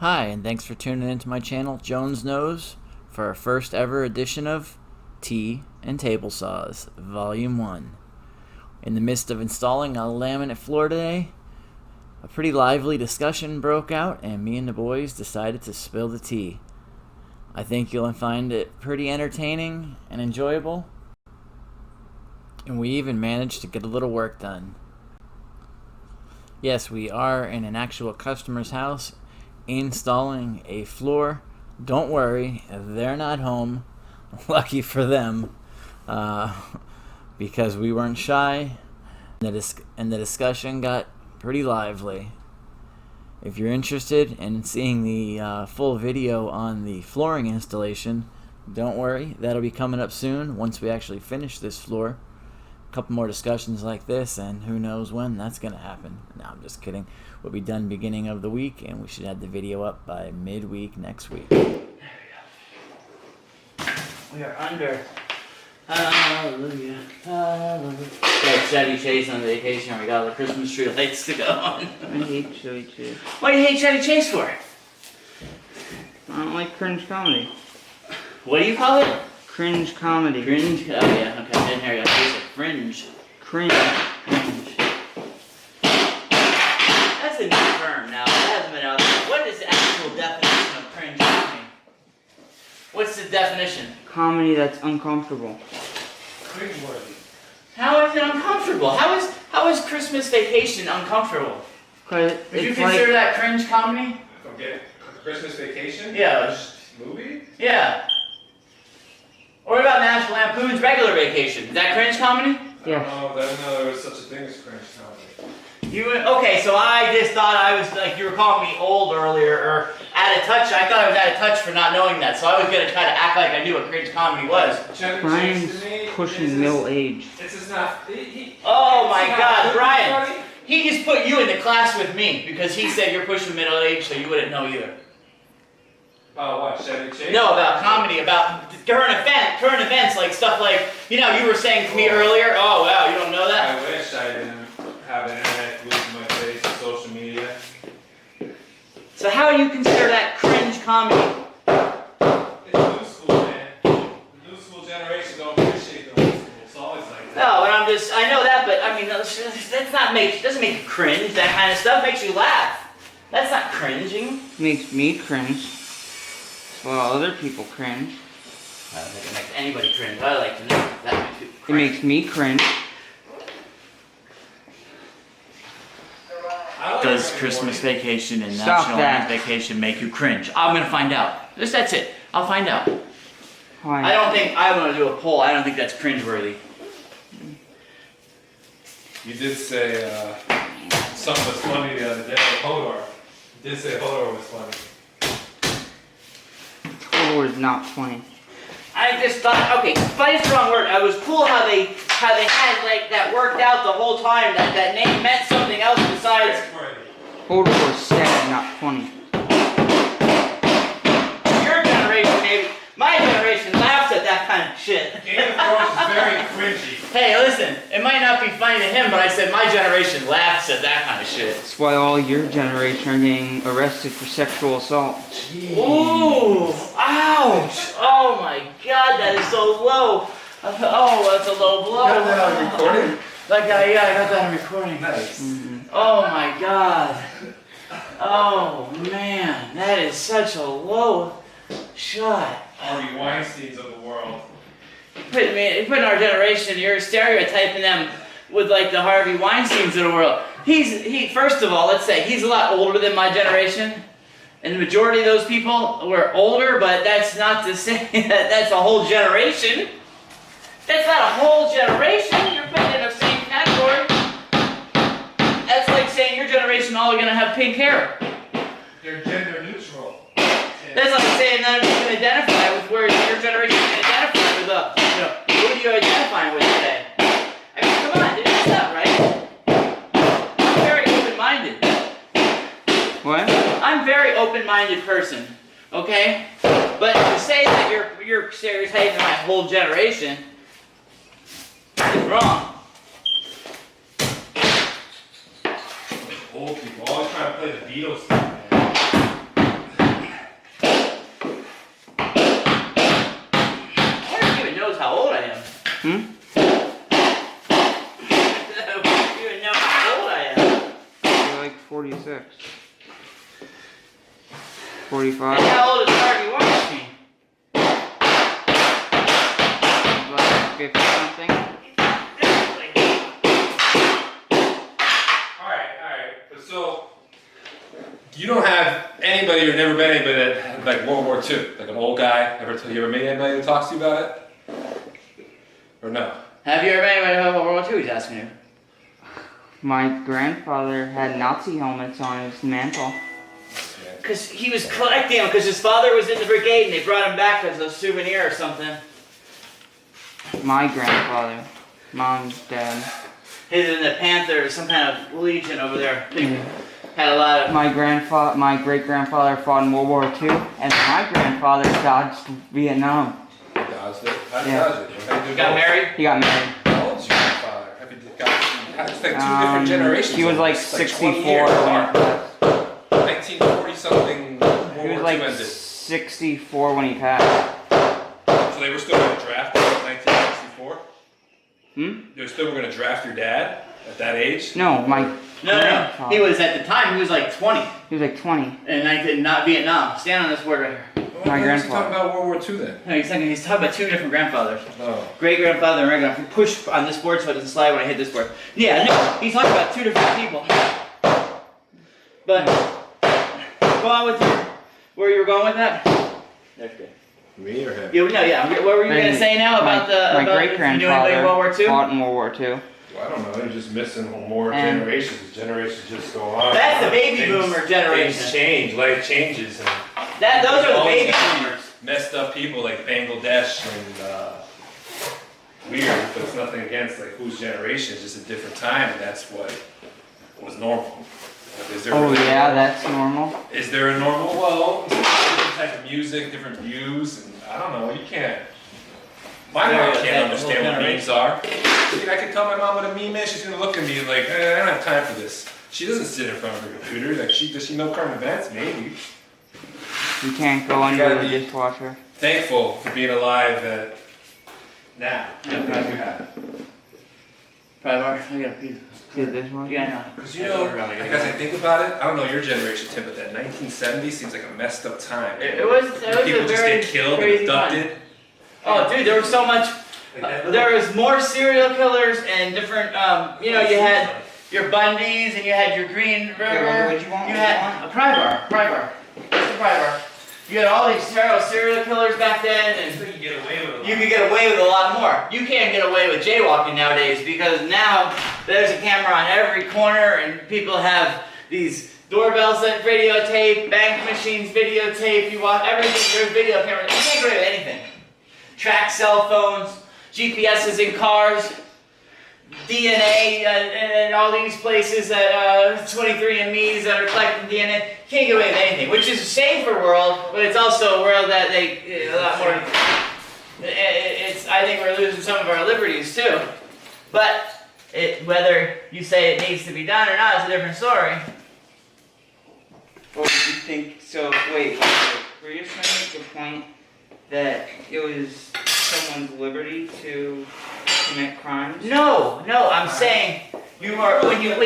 Hi, and thanks for tuning into my channel, Jones Knows, for our first ever edition of Tea and Tablesaws, Volume 1. In the midst of installing a laminate floor today, a pretty lively discussion broke out, and me and the boys decided to spill the tea. I think you'll find it pretty entertaining and enjoyable, and we even managed to get a little work done. Yes, we are in an actual customer's house, installing a floor. Don't worry, they're not home. Lucky for them, because we weren't shy, and the discussion got pretty lively. If you're interested in seeing the full video on the flooring installation, don't worry, that'll be coming up soon once we actually finish this floor. A couple more discussions like this, and who knows when that's going to happen. No, I'm just kidding. We'll be done beginning of the week, and we should have the video up by midweek next week. There we go. We are under. Hallelujah. Hallelujah. Got Chevy Chase on vacation, and we got all the Christmas tree lights to go on. I hate Chevy Chase. What do you hate Chevy Chase for? I don't like cringe comedy. What do you call it? Cringe comedy. Cringe? Oh yeah, okay, I didn't hear you. I said fringe. Cringe. Cringe. That's a new term now. That hasn't been out there. What is the actual definition of cringe comedy? What's the definition? Comedy that's uncomfortable. Cringeworthy. How is it uncomfortable? How is Christmas Vacation uncomfortable? Cause Would you it's consider like, that cringe comedy? Okay, Christmas Vacation? Yeah. Movie? Yeah. Or what about National Lampoon's Regular Vacation? Is that cringe comedy? yeah. Oh, I didn't know there was such a thing as cringe comedy. Okay, so I just thought I was, like, you were calling me old earlier, or out of touch. I thought I was out of touch for not knowing that, so I was going to try to act like I knew what cringe comedy was. Chevy Chase Brian's to me, pushing middle age. This is not. Oh my it's not God, good, Brian! buddy. He just put you in the class with me, because he said you're pushing middle age, so you wouldn't know either. Oh, what, Chevy Chase? No, about comedy, about current events, like stuff like, you were saying to me earlier, oh wow, you don't know that? I wish I didn't have an internet glued to my face and social media. So how do you consider that cringe comedy? It's new school, man. The new school generation don't appreciate the old school. It's always like that. No, but I know that, but I mean, doesn't make you cringe, that kind of stuff makes you laugh. That's not cringing. Makes me cringe. Well, other people cringe. I don't think it makes anybody cringe. I like to know that makes people It cringe. makes me cringe. Does Christmas Vacation and Stop National that. Lampoon's Vacation make you cringe? I'm gonna find out. That's it. I'll find out. Why? I don't think I want to do a poll. I don't think that's cringeworthy. You did say something was funny the other day. Hodor. You did say Hodor was funny. Hodor is not funny. I just thought, okay, funny is the wrong word. It was cool how they had like that worked out the whole time. That name meant something else besides. Hodor is sad, not funny. Your generation, maybe. My generation laughs at that kind of shit. Game of Thrones is very cringy. Hey, listen, it might not be funny to him, but I said my generation laughs at that kind of shit. That's why all your generation are getting arrested for sexual assault. Ooh, ouch! Oh my God, that is so low. Oh, that's a low blow. You got that on recording? Yeah, I got that on recording. Nice. Oh my God. Oh man, that is such a low shot. Harvey Weinsteins of the world. Putting our generation, you're stereotyping them with like the Harvey Weinsteins of the world. First of all, let's say he's a lot older than my generation, and the majority of those people were older, but that's not to say that that's a whole generation. That's not a whole generation. You're putting in the same category. That's like saying your generation all are gonna have pink hair. They're gender neutral. That's like saying that you can identify with where your generation can identify with who are you identifying with today? I mean, come on, dude, it's not right. I'm very open-minded. What? I'm a very open-minded person, okay? But to say that you're stereotyping my whole generation is wrong. Old people always trying to play the Beatles thing, man. You even know how old I am. You're like 46. 45. And how old is Harvey Weinstein? Like 50 something. Alright. So, you don't have anybody or never met anybody that had like World War II? Like an old guy? You ever met anybody that talks to you about it? Or no? Have you ever met anybody about World War II? He's asking you. My grandfather had Nazi helmets on his mantle. Because he was collecting them, because his father was in the brigade and they brought him back as a souvenir or something. My grandfather. Mom's dad. He's in the Panthers, some kind of legion over there. They had a lot of... My great-grandfather fought in World War II, and my grandfather dodged Vietnam. He dodged it? How did he Yeah. dodge it? How did he do Got both? married? He got married. How old is your grandfather? It's like two different generations. He was like almost, 64 20 years apart. when he passed. 1940 something. World He was War like II ended. 64 when he passed. So they were still going to draft him in 1964? They were still going to draft your dad at that age? No, my No. grandfather. He was, at the time, he was like 20. He was like 20. And not Vietnam. Stand on this word right here. Why My is he grandfather. talking about World War II then? No, he's talking about two different grandfathers. Oh. Great-grandfather and regular. Push on this board so it doesn't slide when I hit this board. Yeah, no, he's talking about two different people. But, go on with where you were going with that? That's good. Me or him? Yeah. What were you going to say now about my about great if you knew anybody grandfather in World War II? fought in World War II. Well, I don't know. You're just missing more And- generations. Generations just go on. That's the baby Things- boomer generation. Things change. Life changes. And Those are the always baby boomers. messed up people like Bangladesh and weird, but it's nothing against like whose generation. It's just a different time, and that's what was normal. Like, is there Oh yeah, that's normal. Is there a normal? Well, different type of music, different views, and I don't know. You can't. My mom can't understand what memes are. I mean, I can tell my mom what a meme is. She's gonna look at me and like, I don't have time for this. She doesn't sit in front of her computer. Like, does she know current events? Maybe. You can't go under gotta the be- dishwasher. Thankful for being alive at now. Probably more. I gotta pee. The dishwasher? Yeah, I know. Because you know, as I think about it, I don't know your generation, Tim, but that 1970s seems like a messed up time. It was People a just very get killed and crazy time. abducted. Oh, dude, there was so much. There was more serial killers and different. You had your Bundys and you had your Green River. What you want? You had a pry bar. What's the pry bar? You had all these serial killers back then, and You can get away with you could get away with a lot more. You can't get away with jaywalking nowadays because now there's a camera on every corner and people have these doorbells that videotape, bank machines videotape, you watch everything, there's video cameras. You can't get away with anything. Track cell phones, GPSs in cars, DNA and all these places that 23andMe's that are collecting DNA. You can't get away with anything, which is a safer world, but it's also a world that they a lot more. I think we're losing some of our liberties too. But whether you say it needs to be done or not is a different story. What would you think? So wait, were you trying to make the point that it was someone's liberty to commit crimes? No, I'm saying you are when you Don't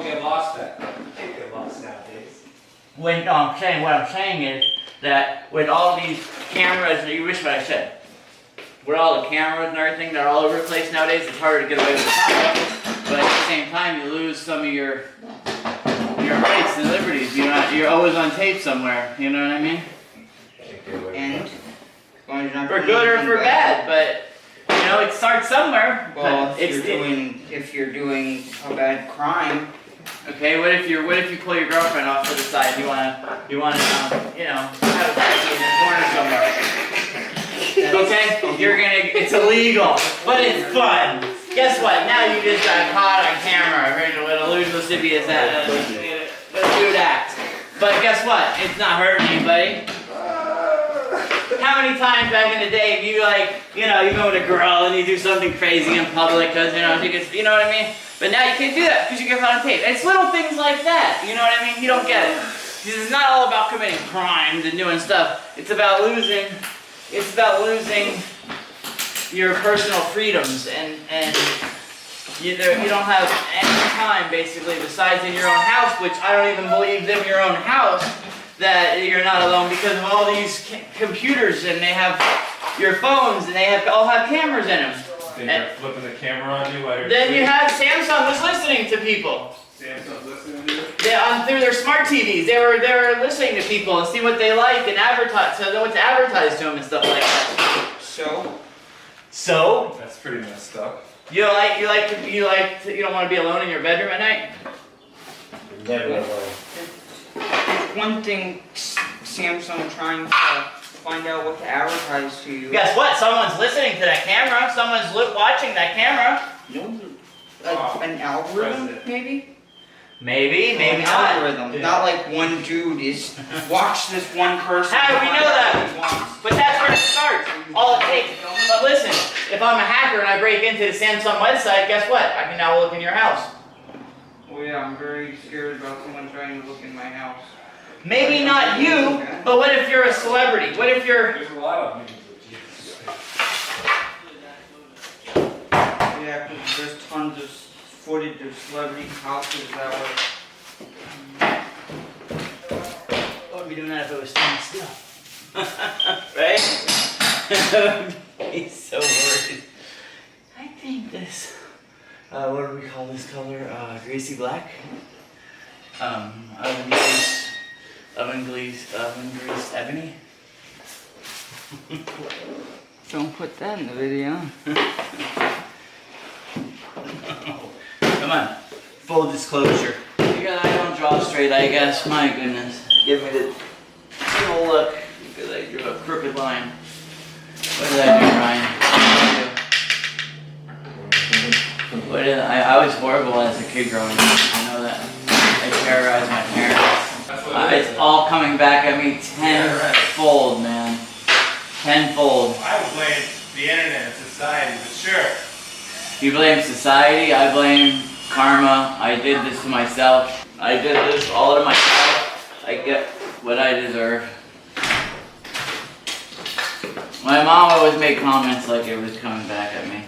get lost at. Can't get lost nowadays. what I'm saying is that with all these cameras, you wish what I said. With all the cameras and everything that are all over the place nowadays, it's harder to get away with the time. But at the same time, you lose some of your rights and liberties. You're always on tape somewhere. You know what I mean? And as long as you're not For doing good or anything for bad, but it starts somewhere. Well, but if you're doing a bad crime, okay. What if you pull your girlfriend off to the side? You wanna have a taxi in the corner somewhere. Okay, it's illegal, but it's fun. Guess what? Now you just got caught on camera. It'll lose lascivious do that. But guess what? It's not hurting anybody. How many times back in the day you go with a girl and you do something crazy in public because you know what I mean? But now you can't do that because you get caught on tape. It's little things like that. You know what I mean? You don't get it. Because it's not all about committing crimes and doing stuff. It's about losing. your personal freedoms, and you don't have any time basically besides in your own house, which I don't even believe in your own house that you're not alone because of all these computers, and they have your phones, and they all have cameras in them. They're flipping the camera on you while you're Then you asleep. have Samsung was listening to people. Samsung's listening to you? Through their smart TVs, they were listening to people and see what they like and advertise, so what to advertise to them and stuff like that. So That's pretty messed up. you don't want to be alone in your bedroom at night? Never alone. One thing Samsung trying to find out what to advertise to you. Guess what? Someone's listening to that camera. Someone's watching that camera. An algorithm, President. maybe? Maybe An not. algorithm. Yeah. Not like one dude is watch this one person. How do we find know out that? what he wants. But that's where it starts. All it takes. But listen, if I'm a hacker and I break into the Samsung website, guess what? I can now look in your house. Oh yeah, I'm very scared about someone trying to look in my house. Maybe not you, but what if you're a celebrity? What if you're... There's a lot of memes with Jesus. Yeah, 'cause there's tons of footage of celebrity houses that were. I would be doing that if it was standing still. Right? He's so worried. I think this... what do we call this color? Greasy black? Oven grease ebony? Don't put that in the video. Come on, full disclosure. Because I don't draw straight, I guess. My goodness. Give me the old look because I drew a crooked line. What did I do, Ryan? I was horrible as a kid growing up. I know that. I terrorized my parents. That's what it is. It's all coming back at me tenfold, man. Tenfold. I would blame the internet and society, but sure. You blame society, I blame karma. I did this to myself. I did this all to myself. I get what I deserve. My mom always made comments like it was coming back at me.